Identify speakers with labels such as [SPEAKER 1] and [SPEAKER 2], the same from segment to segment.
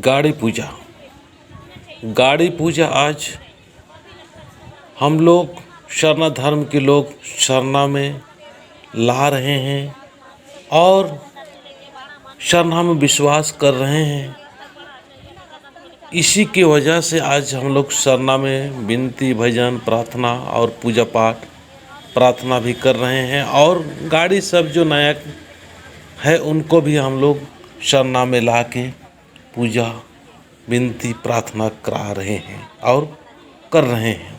[SPEAKER 1] गाड़ी पूजा। गाड़ी पूजा आज हम लोग सरना धर्म के लोग सरना में ला रहे हैं और सरना में विश्वास कर रहे हैं। इसी की वजह से आज हम लोग सरना में विनती भजन प्रार्थना और पूजा पाठ प्रार्थना भी कर रहे हैं और गाड़ी सब जो नया है उनको भी हम लोग सरना में ला के पूजा विनती प्रार्थना करा रहे हैं और कर रहे हैं।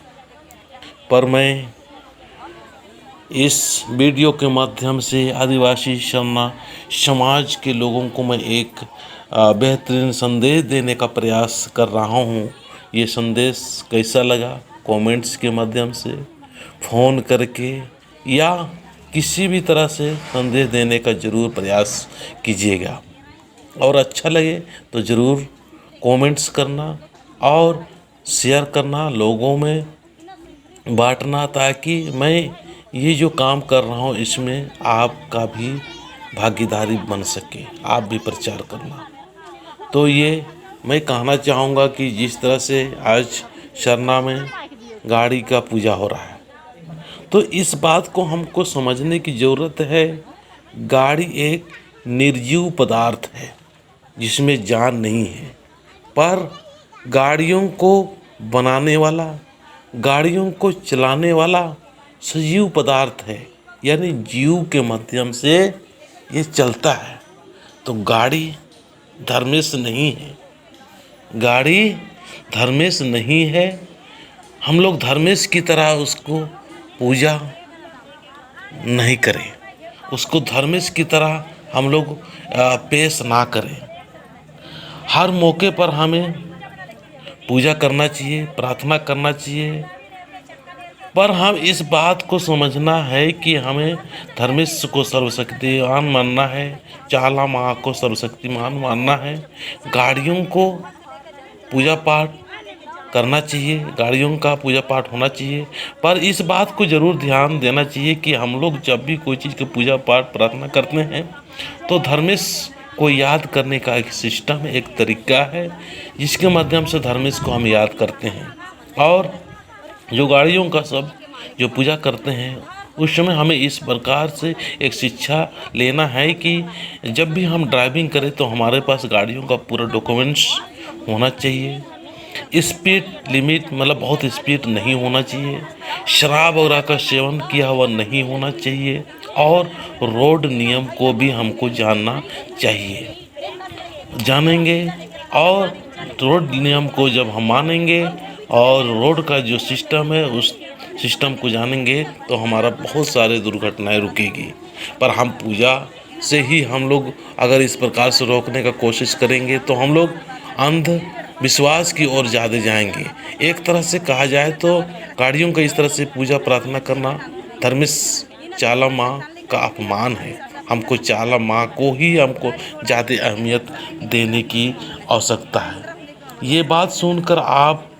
[SPEAKER 1] पर मैं इस वीडियो के माध्यम से आदिवासी सरना समाज के लोगों को मैं एक बेहतरीन संदेश देने का प्रयास कर रहा हूँ। ये संदेश कैसा लगा कमेंट्स के माध्यम से, फ़ोन करके या किसी भी तरह से संदेश देने का ज़रूर प्रयास कीजिएगा और अच्छा लगे तो ज़रूर कमेंट्स करना और शेयर करना, लोगों में बांटना, ताकि मैं ये जो काम कर रहा हूँ इसमें आपका भी भागीदारी बन सके, आप भी प्रचार करना। तो ये मैं कहना चाहूँगा कि जिस तरह से आज सरना में गाड़ी का पूजा हो रहा है तो इस बात को हमको समझने की ज़रूरत है। गाड़ी एक निर्जीव पदार्थ है जिसमें जान नहीं है, पर गाड़ियों को बनाने वाला, गाड़ियों को चलाने वाला सजीव पदार्थ है, यानी जीव के माध्यम से ये चलता है। तो गाड़ी धर्मेश नहीं है, गाड़ी धर्मेश नहीं है। हम लोग धर्मेश की तरह उसको पूजा नहीं करें, उसको धर्मेश की तरह हम लोग पेश ना करें। हर मौके पर हमें पूजा करना चाहिए, प्रार्थना करना चाहिए, पर हम इस बात को समझना है कि हमें धर्मेश को सर्वशक्तिमान मानना है, चाला माँ को सर्वशक्तिमान मानना है। गाड़ियों को पूजा पाठ करना चाहिए, गाड़ियों का पूजा पाठ होना चाहिए, पर इस बात को ज़रूर ध्यान देना चाहिए कि हम लोग जब भी कोई चीज़ की पूजा पाठ प्रार्थना करते हैं तो धर्मेश को याद करने का एक सिस्टम है, एक तरीका है जिसके माध्यम से धर्मेश को हम याद करते हैं। और जो गाड़ियों का सब जो पूजा करते हैं उस समय हमें इस प्रकार से एक शिक्षा लेना है कि जब भी हम ड्राइविंग करें तो हमारे पास गाड़ियों का पूरा डॉक्यूमेंट्स होना चाहिए। स्पीड लिमिट मतलब बहुत स्पीड नहीं होना चाहिए, शराब वगैरह का सेवन किया हुआ नहीं होना चाहिए और रोड नियम को भी हमको जानना चाहिए। जानेंगे और रोड नियम को जब हम मानेंगे और रोड का जो सिस्टम है उस सिस्टम को जानेंगे तो हमारा बहुत सारे दुर्घटनाएं रुकेगी। पर हम पूजा से ही हम लोग अगर इस प्रकार से रोकने का कोशिश करेंगे तो हम लोग अंध विश्वास की ओर ज़्यादा जाएंगे। एक तरह से कहा जाए तो गाड़ियों का इस तरह से पूजा प्रार्थना करना धर्मेश चाला माँ का अपमान है। हमको चाला माँ को ही हमको ज़्यादा अहमियत देने की आवश्यकता है। ये बात सुनकर आप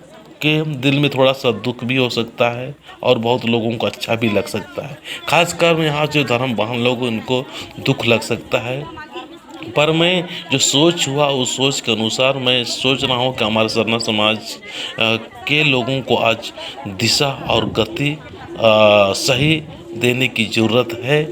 [SPEAKER 1] के दिल में थोड़ा सा दुख भी हो सकता है और बहुत लोगों को अच्छा भी लग सकता है, खासकर यहाँ जो धर्म बहन लोग उनको दुख लग सकता है। पर मैं जो सोच हुआ उस सोच के अनुसार मैं सोच रहा हूँ कि हमारे सरना समाज के लोगों को आज दिशा और गति सही देने की ज़रूरत है,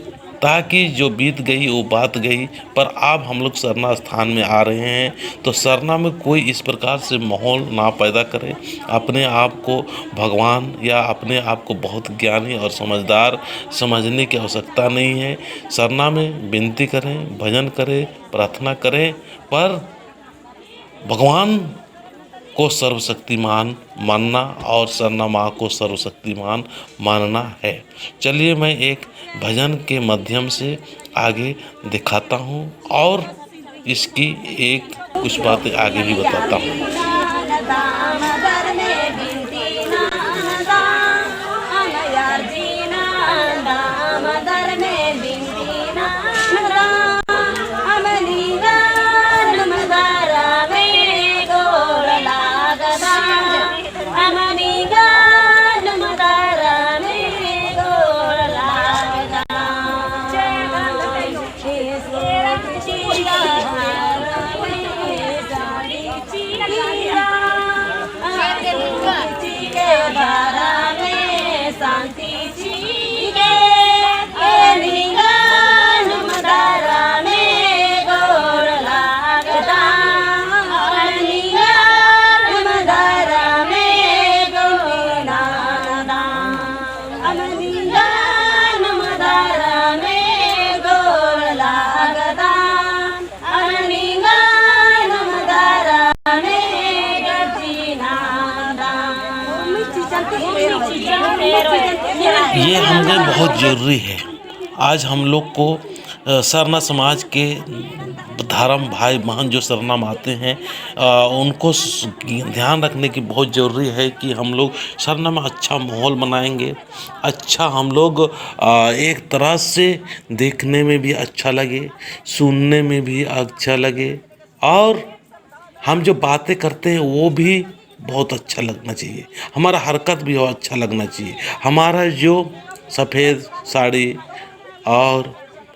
[SPEAKER 1] ताकि जो बीत गई वो बात गई। पर अब हम लोग सरना स्थान में आ रहे हैं तो सरना में कोई इस प्रकार से माहौल ना पैदा करे, अपने आप को भगवान या अपने आप को बहुत ज्ञानी और समझदार समझने की आवश्यकता नहीं है। सरना में विनती करें, भजन करें, प्रार्थना करें, पर भगवान को सर्वशक्तिमान मानना और सरना माँ को सर्वशक्तिमान मानना है। चलिए मैं एक भजन के माध्यम से आगे दिखाता हूँ और इसकी एक कुछ बातें आगे भी बताता हूँ। ये हमें बहुत ज़रूरी है। आज हम लोग को सरना समाज के धर्म भाई बहन जो सरना आते हैं, उनको ध्यान रखने की बहुत ज़रूरी है कि हम लोग सरना में अच्छा माहौल बनाएंगे। अच्छा हम लोग एक तरह से देखने में भी अच्छा लगे, सुनने में भी अच्छा लगे, और हम जो बातें करते हैं वो भी बहुत अच्छा लगना चाहिए। हमारा हरकत भी बहुत अच्छा लगना चाहिए। हमारा जो सफ़ेद साड़ी और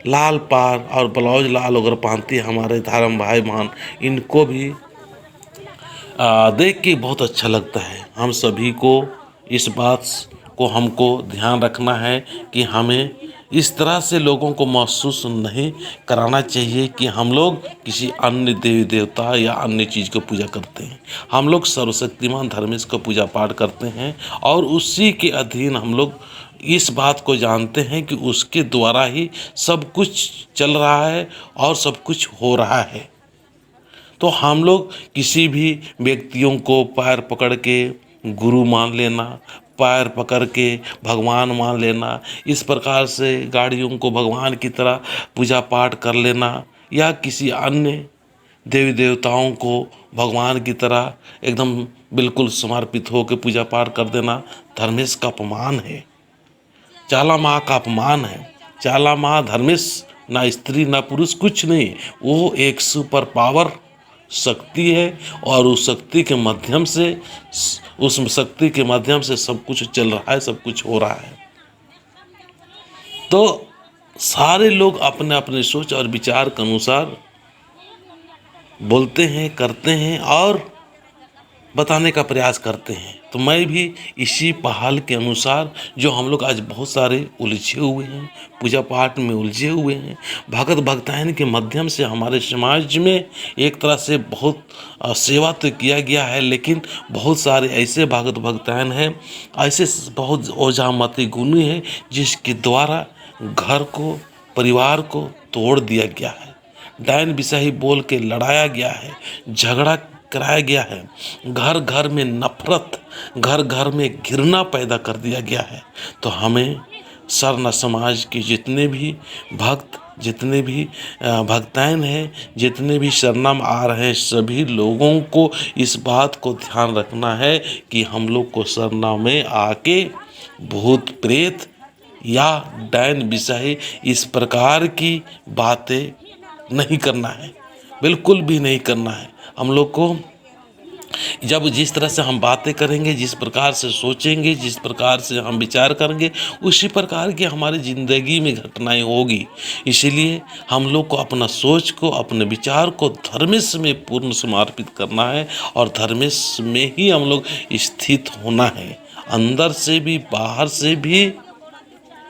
[SPEAKER 1] लाल पार और ब्लाउज लाल अगर पहनती है हमारे धर्म भाई बहन, इनको भी देख के बहुत अच्छा लगता है। हम सभी को इस बात को हमको ध्यान रखना है कि हमें इस तरह से लोगों को महसूस नहीं कराना चाहिए कि हम लोग किसी अन्य देवी देवता या अन्य चीज़ को पूजा करते हैं। हम लोग सर्वशक्तिमान धर्मेश का पूजा पाठ करते हैं और उसी के अधीन हम लोग इस बात को जानते हैं कि उसके द्वारा ही सब कुछ चल रहा है और सब कुछ हो रहा है। तो हम लोग किसी भी व्यक्तियों को पैर पकड़ के गुरु मान लेना, पैर पकड़ के भगवान मान लेना, इस प्रकार से गाड़ियों को भगवान की तरह पूजा पाठ कर लेना, या किसी अन्य देवी देवताओं को भगवान की तरह एकदम बिल्कुल समर्पित होकर पूजा पाठ कर देना धर्मेश का अपमान है, चाला माँ का अपमान है। चाला माँ धर्मेश ना स्त्री ना पुरुष कुछ नहीं, वो एक सुपर पावर शक्ति है, और उस शक्ति के माध्यम से सब कुछ चल रहा है, सब कुछ हो रहा है। तो सारे लोग अपने अपने सोच और विचार के अनुसार बोलते हैं, करते हैं और बताने का प्रयास करते हैं। तो मैं भी इसी पहल के अनुसार, जो हम लोग आज बहुत सारे उलझे हुए हैं, पूजा पाठ में उलझे हुए हैं, भगत भक्तायन के माध्यम से हमारे समाज में एक तरह से बहुत सेवा तो किया गया है, लेकिन बहुत सारे ऐसे भगत भक्तायन हैं, ऐसे बहुत ओझामती गुनी है जिसके द्वारा घर को, परिवार को तोड़ दिया गया है, डायन बिसाही बोल के लड़ाया गया है, झगड़ा कराया गया है, घर घर में नफरत, घर घर में घृणा पैदा कर दिया गया है। तो हमें सरना समाज के जितने भी भक्त, जितने भी भक्तायन हैं, जितने भी शरणा में आ रहे हैं, सभी लोगों को इस बात को ध्यान रखना है कि हम लोग को शरणा में आके भूत प्रेत या डायन बिसाही इस प्रकार की बातें नहीं करना है, बिल्कुल भी नहीं करना है। हम लोग को जब जिस तरह से हम बातें करेंगे, जिस प्रकार से सोचेंगे, जिस प्रकार से हम विचार करेंगे, उसी प्रकार की हमारी ज़िंदगी में घटनाएं होगी। इसीलिए हम लोग को अपना सोच को, अपने विचार को धर्मेश में पूर्ण समर्पित करना है, और धर्मेश में ही हम लोग स्थित होना है। अंदर से भी बाहर से भी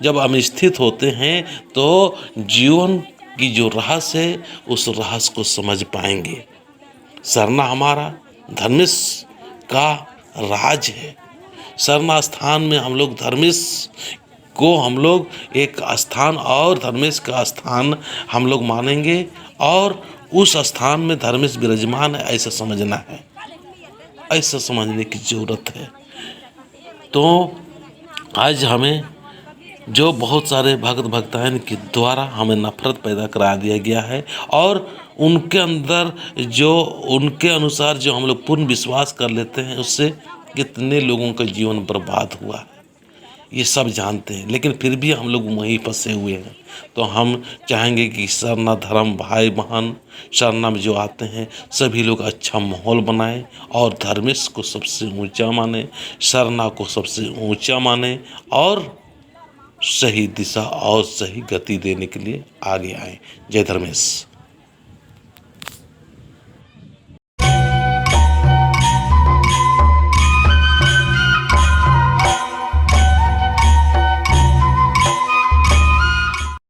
[SPEAKER 1] जब हम स्थित होते हैं तो जीवन की जो रहस्य है उस रहस्य को समझ पाएंगे। सरना हमारा धर्मेश का राज है। सरना स्थान में हम लोग धर्मेश को हम लोग एक स्थान और धर्मेश का स्थान हम लोग मानेंगे, और उस स्थान में धर्मेश विराजमान है, ऐसा समझना है, ऐसा समझने की ज़रूरत है। तो आज हमें जो बहुत सारे भक्त भक्तायन के द्वारा हमें नफरत पैदा करा दिया गया है, और उनके अंदर जो उनके अनुसार जो हम लोग पूर्ण विश्वास कर लेते हैं, उससे कितने लोगों का जीवन बर्बाद हुआ है ये सब जानते हैं, लेकिन फिर भी हम लोग वहीं फंसे हुए हैं। तो हम चाहेंगे कि सरना धर्म भाई बहन सरना में जो आते हैं सभी लोग अच्छा माहौल बनाएं, और धर्मेश को सबसे ऊंचा माने, सरना को सबसे ऊंचा माने, और सही दिशा और सही गति देने के लिए आगे आए। जय धर्मेश।